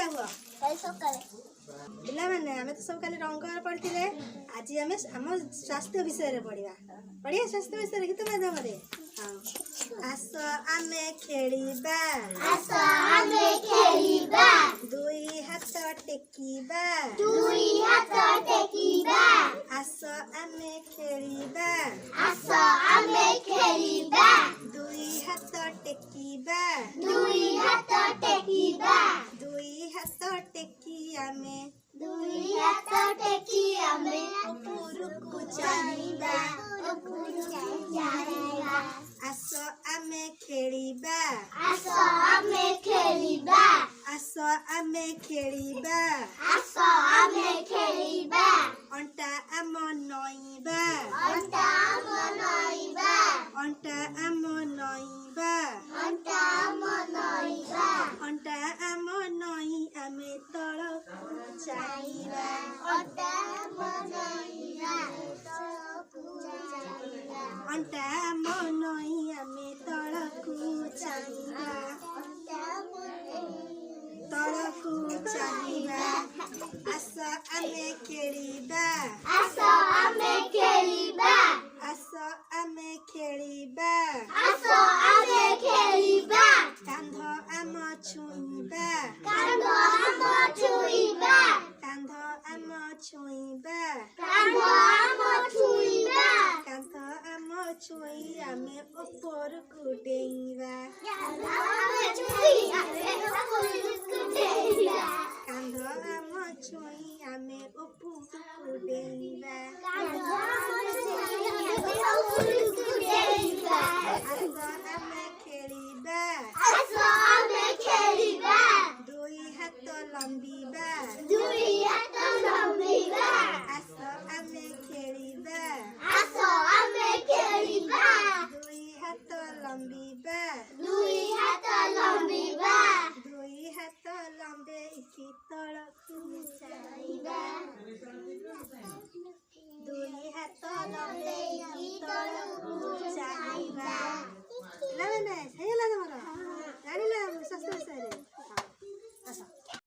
हुआ पिला मैंने आमे तो सब खाली रंग पढ़ते आज आम आम स्वास्थ्य विषय पढ़ा पढ़िया स्वास्थ्य विषय गीत माध्यम आस आमे खेलिबा दुई हाथ टेकिबा आस आमे खेलिबा दुई हाथ टेकिबा दुई हाथ टेकी आमे उपरकू जाइबा आस आमे खेलिबा अंटा आम नईबा अंटा आम नई आमे तळकू जाइबा अंटा आम नई आमे तळकू जाइबा आस आमे खेलिबा कांध आम छुइबा कांध आम छुई आमे उपरकू डेइबा कांध आम छुई आमे उपरकू डेइबा आस आमे खेलिबा दुई हाथ लंबीबा आस आमे खेलिबा दुई हाथ लंबीबा दुई हाथ लंबे इकी तळकू जाइबा दुई हाथ लंबे इकी